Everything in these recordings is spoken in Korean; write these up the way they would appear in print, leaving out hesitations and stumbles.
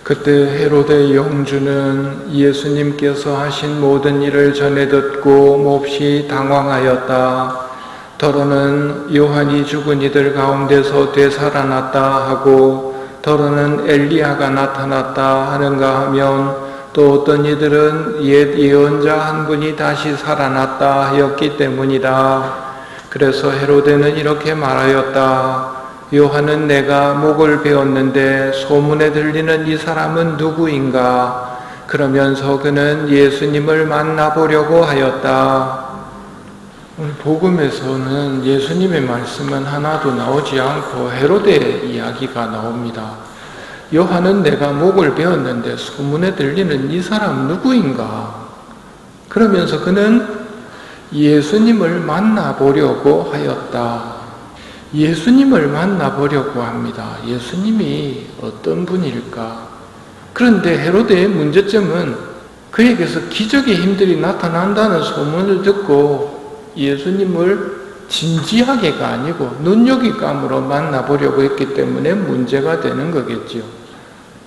그때 헤로데 영주는 예수님께서 하신 모든 일을 전해 듣고 몹시 당황하였다. 더러는 요한이 죽은 이들 가운데서 되살아났다 하고, 더러는 엘리야가 나타났다 하는가 하면, 또 어떤 이들은 옛 예언자 한 분이 다시 살아났다 하였기 때문이다. 그래서 헤로데는 이렇게 말하였다. 요한은 내가 목을 베었는데 소문에 들리는 이 사람은 누구인가? 그러면서 그는 예수님을 만나보려고 하였다. 오늘 복음에서는 예수님의 말씀은 하나도 나오지 않고 헤로데의 이야기가 나옵니다. 요한은 내가 목을 베었는데 소문에 들리는 이 사람 누구인가? 그러면서 그는 예수님을 만나보려고 하였다. 예수님을 만나보려고 합니다. 예수님이 어떤 분일까? 그런데 헤로데의 문제점은 그에게서 기적의 힘들이 나타난다는 소문을 듣고 예수님을 진지하게가 아니고 눈요깃감으로 만나보려고 했기 때문에 문제가 되는 거겠지요.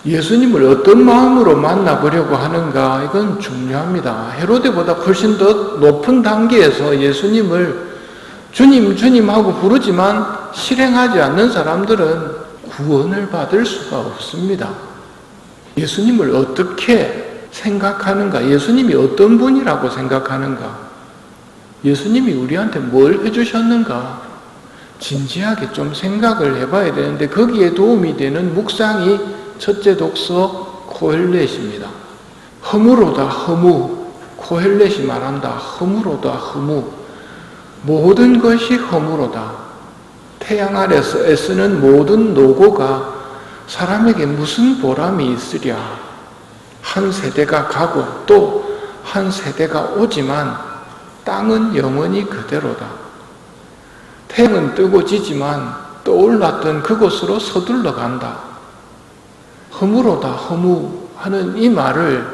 예수님을 어떤 마음으로 만나보려고 하는가, 이건 중요합니다. 헤로데보다 훨씬 더 높은 단계에서 예수님을 주님, 주님 하고 부르지만 실행하지 않는 사람들은 구원을 받을 수가 없습니다. 예수님을 어떻게 생각하는가? 예수님이 어떤 분이라고 생각하는가? 예수님이 우리한테 뭘 해주셨는가? 진지하게 좀 생각을 해봐야 되는데 거기에 도움이 되는 묵상이 첫째 독서 코헬렛입니다. 허무로다 허무. 코헬렛이 말한다. 허무로다 허무. 모든 것이 허무로다. 태양 아래서 애쓰는 모든 노고가 사람에게 무슨 보람이 있으랴. 한 세대가 가고 또 한 세대가 오지만 땅은 영원히 그대로다. 태양은 뜨고 지지만 떠올랐던 그곳으로 서둘러 간다. 허무로다 허무 하는 이 말을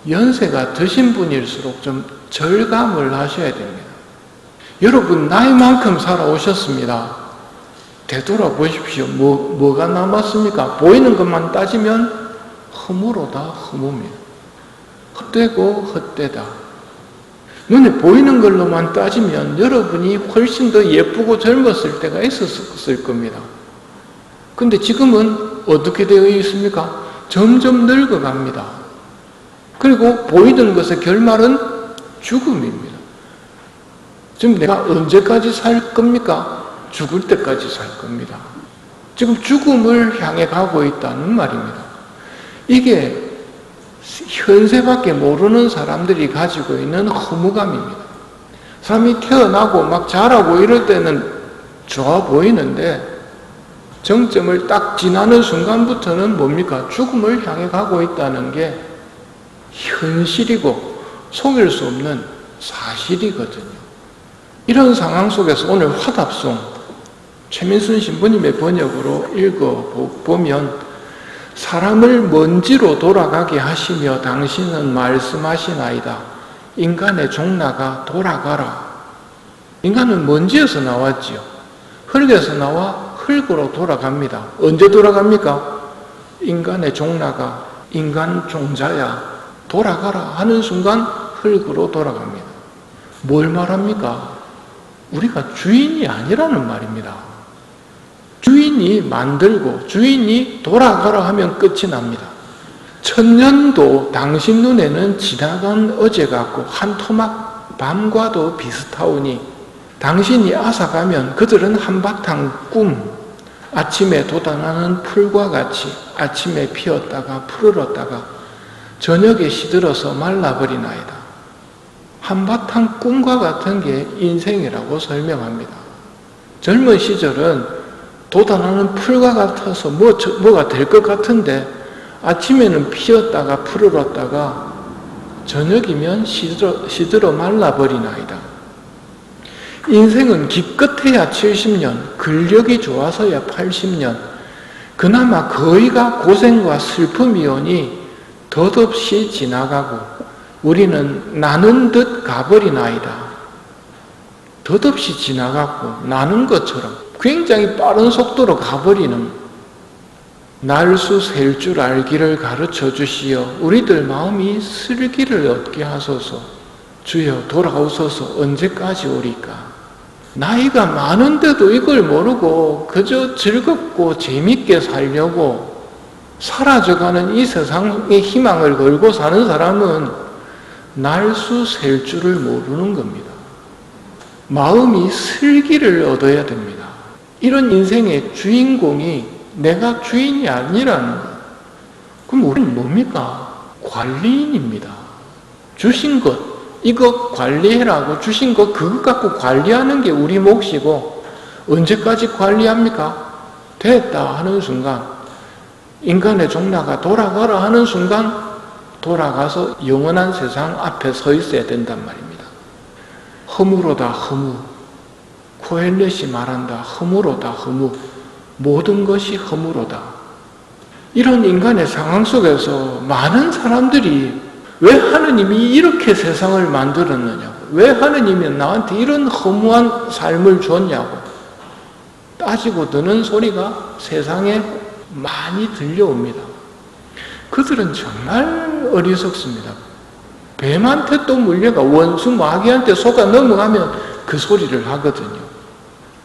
연세가 드신 분일수록 좀 절감을 하셔야 됩니다. 여러분 나이만큼 살아오셨습니다. 되돌아보십시오. 뭐가 남았습니까? 보이는 것만 따지면 허무로다 허무입니다. 헛되고 헛되다. 눈에 보이는 걸로만 따지면 여러분이 훨씬 더 예쁘고 젊었을 때가 있었을 겁니다. 근데 지금은 어떻게 되어 있습니까? 점점 늙어갑니다. 그리고 보이는 것의 결말은 죽음입니다. 지금 내가 언제까지 살 겁니까? 죽을 때까지 살 겁니다. 지금 죽음을 향해 가고 있다는 말입니다. 이게 현세밖에 모르는 사람들이 가지고 있는 허무감입니다. 사람이 태어나고 막 자라고 이럴 때는 좋아 보이는데 정점을 딱 지나는 순간부터는 뭡니까? 죽음을 향해 가고 있다는 게 현실이고 속일 수 없는 사실이거든요. 이런 상황 속에서 오늘 화답송 최민순 신부님의 번역으로 읽어보면 사람을 먼지로 돌아가게 하시며 당신은 말씀하시나이다. 인간의 종나가 돌아가라. 인간은 먼지에서 나왔지요. 흙에서 나와 흙으로 돌아갑니다. 언제 돌아갑니까? 인간의 종나가 인간 종자야 돌아가라 하는 순간 흙으로 돌아갑니다. 뭘 말합니까? 우리가 주인이 아니라는 말입니다. 주인이 만들고 주인이 돌아가라 하면 끝이 납니다. 천년도 당신 눈에는 지나간 어제 같고 한 토막 밤과도 비슷하오니 당신이 앗아가면 그들은 한바탕 꿈, 아침에 돋아나는 풀과 같이 아침에 피었다가 푸르렀다가 저녁에 시들어서 말라버리나이다. 한바탕 꿈과 같은 게 인생이라고 설명합니다. 젊은 시절은 돋아나는 풀과 같아서 뭐가 될 것 같은데 아침에는 피었다가 푸르렀다가 저녁이면 시들어 말라버리나이다. 인생은 기껏해야 70년, 근력이 좋아서야 80년, 그나마 거의가 고생과 슬픔이 오니 덧없이 지나가고 우리는 나는 듯 가버리나이다. 덧없이 지나가고 나는 것처럼 굉장히 빠른 속도로 가버리는 날수 셀 줄 알기를 가르쳐 주시어 우리들 마음이 슬기를 얻게 하소서. 주여 돌아오소서. 언제까지 오리까? 나이가 많은데도 이걸 모르고 그저 즐겁고 재밌게 살려고 사라져가는 이 세상의 희망을 걸고 사는 사람은 날수 셀 줄을 모르는 겁니다. 마음이 슬기를 얻어야 됩니다. 이런 인생의 주인공이 내가 주인이 아니라는 것. 그럼 우리는 뭡니까? 관리인입니다. 주신 것, 이거 관리해라고 주신 것, 그것 갖고 관리하는 게 우리 몫이고, 언제까지 관리합니까? 됐다 하는 순간, 인간의 종라가 돌아가라 하는 순간 돌아가서 영원한 세상 앞에 서 있어야 된단 말입니다. 허무로다 허무. 코엘렛이 말한다. 허무로다 허무. 모든 것이 허무로다. 이런 인간의 상황 속에서 많은 사람들이 왜 하느님이 이렇게 세상을 만들었느냐고, 왜 하느님이 나한테 이런 허무한 삶을 줬냐고 따지고 드는 소리가 세상에 많이 들려옵니다. 그들은 정말 어리석습니다. 뱀한테 또 물려가 원수 마귀한테 속아 넘어가면 그 소리를 하거든요.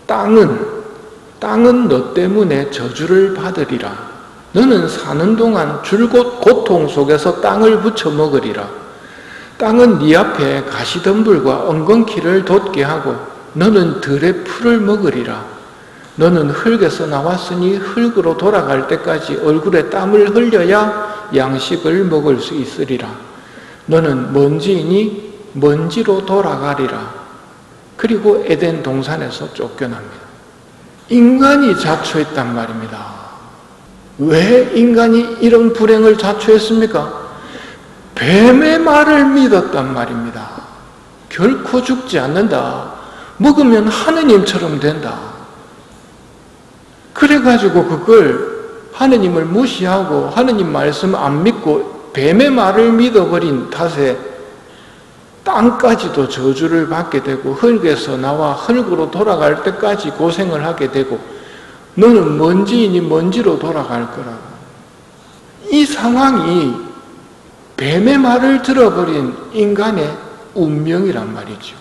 땅은 너 때문에 저주를 받으리라. 너는 사는 동안 줄곧 고통 속에서 땅을 부쳐 먹으리라. 땅은 네 앞에 가시덤불과 엉겅퀴를 돋게 하고 너는 들의 풀을 먹으리라. 너는 흙에서 나왔으니 흙으로 돌아갈 때까지 얼굴에 땀을 흘려야 양식을 먹을 수 있으리라. 너는 먼지이니 먼지로 돌아가리라. 그리고 에덴 동산에서 쫓겨납니다. 인간이 자초했단 말입니다. 왜 인간이 이런 불행을 자초했습니까? 뱀의 말을 믿었단 말입니다. 결코 죽지 않는다. 먹으면 하느님처럼 된다. 그래가지고 그걸 하느님을 무시하고 하느님 말씀 안 믿고 뱀의 말을 믿어버린 탓에 땅까지도 저주를 받게 되고 흙에서 나와 흙으로 돌아갈 때까지 고생을 하게 되고 너는 먼지이니 먼지로 돌아갈 거라고. 이 상황이 뱀의 말을 들어버린 인간의 운명이란 말이죠.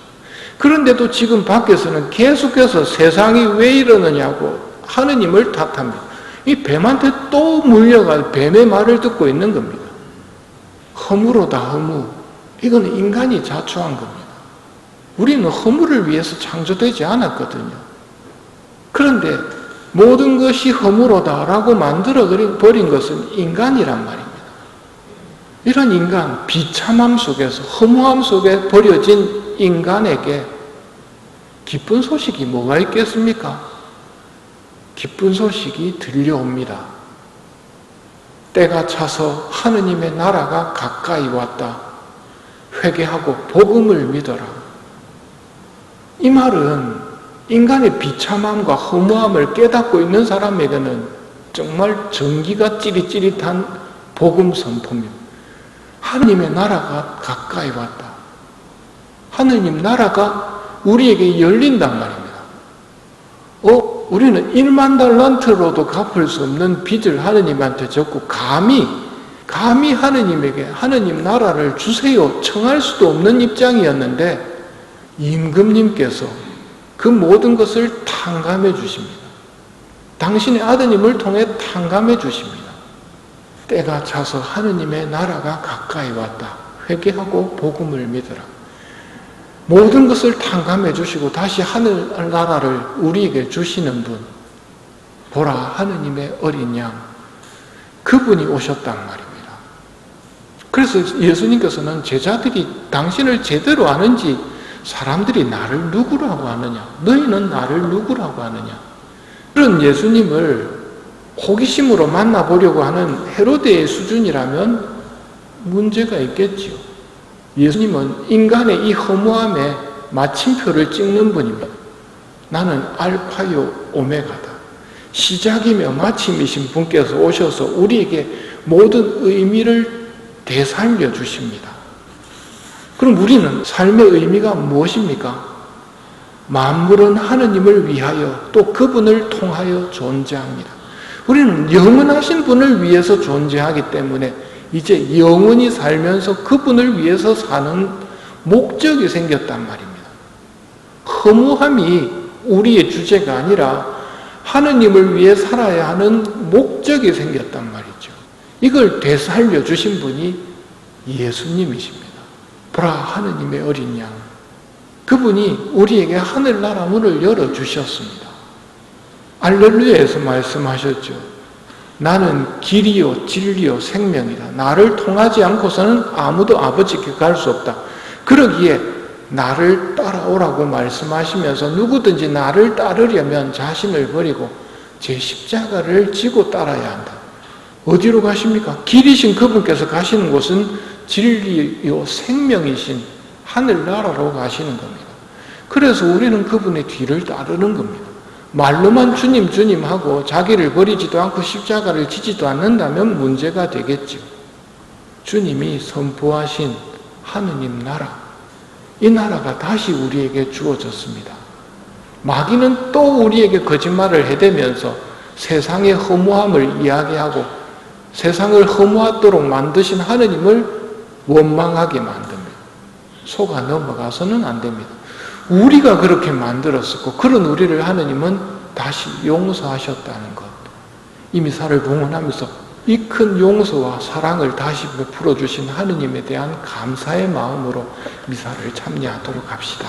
그런데도 지금 밖에서는 계속해서 세상이 왜 이러느냐고 하느님을 탓합니다. 이 뱀한테 또 물려가 뱀의 말을 듣고 있는 겁니다. 허무로다 허무. 이건 인간이 자초한 겁니다. 우리는 허무를 위해서 창조되지 않았거든요. 그런데 모든 것이 허무로다라고 만들어버린 것은 인간이란 말입니다. 이런 인간, 비참함 속에서 허무함 속에 버려진 인간에게 기쁜 소식이 뭐가 있겠습니까? 기쁜 소식이 들려옵니다. 때가 차서 하느님의 나라가 가까이 왔다. 회개하고 복음을 믿어라. 이 말은 인간의 비참함과 허무함을 깨닫고 있는 사람에게는 정말 전기가 찌릿찌릿한 복음 선포입니다. 하느님의 나라가 가까이 왔다. 하느님 나라가 우리에게 열린단 말입니다. 우리는 1만 달란트로도 갚을 수 없는 빚을 하느님한테 졌고 감히 하느님에게 하느님 나라를 주세요 청할 수도 없는 입장이었는데 임금님께서 그 모든 것을 탕감해 주십니다. 당신의 아드님을 통해 탕감해 주십니다. 때가 차서 하느님의 나라가 가까이 왔다. 회개하고 복음을 믿어라. 모든 것을 탕감해 주시고 다시 하늘 나라를 우리에게 주시는 분, 보라 하느님의 어린 양, 그분이 오셨단 말입니다. 그래서 예수님께서는 제자들이 당신을 제대로 아는지 사람들이 나를 누구라고 아느냐, 너희는 나를 누구라고 아느냐, 그런 예수님을 호기심으로 만나보려고 하는 헤로데의 수준이라면 문제가 있겠지요. 예수님은 인간의 이 허무함에 마침표를 찍는 분입니다. 나는 알파요 오메가다. 시작이며 마침이신 분께서 오셔서 우리에게 모든 의미를 되살려 주십니다. 그럼 우리는 삶의 의미가 무엇입니까? 만물은 하느님을 위하여 또 그분을 통하여 존재합니다. 우리는 영원하신 분을 위해서 존재하기 때문에 이제 영원히 살면서 그분을 위해서 사는 목적이 생겼단 말입니다. 허무함이 우리의 주제가 아니라 하느님을 위해 살아야 하는 목적이 생겼단 말이죠. 이걸 되살려 주신 분이 예수님이십니다. 보라, 하느님의 어린 양. 그분이 우리에게 하늘나라 문을 열어주셨습니다. 알렐루야에서 말씀하셨죠. 나는 길이요 진리요 생명이다. 나를 통하지 않고서는 아무도 아버지께 갈 수 없다. 그러기에 나를 따라오라고 말씀하시면서 누구든지 나를 따르려면 자신을 버리고 제 십자가를 지고 따라야 한다. 어디로 가십니까? 길이신 그분께서 가시는 곳은 진리요 생명이신 하늘나라로 가시는 겁니다. 그래서 우리는 그분의 뒤를 따르는 겁니다. 말로만 주님 주님 하고 자기를 버리지도 않고 십자가를 지지도 않는다면 문제가 되겠죠. 주님이 선포하신 하느님 나라, 이 나라가 다시 우리에게 주어졌습니다. 마귀는 또 우리에게 거짓말을 해대면서 세상의 허무함을 이야기하고 세상을 허무하도록 만드신 하느님을 원망하게 만듭니다. 속아 넘어가서는 안 됩니다. 우리가 그렇게 만들었었고 그런 우리를 하느님은 다시 용서하셨다는 것. 이 미사를 봉헌하면서 이 큰 용서와 사랑을 다시 베풀어 주신 하느님에 대한 감사의 마음으로 미사를 참여하도록 합시다.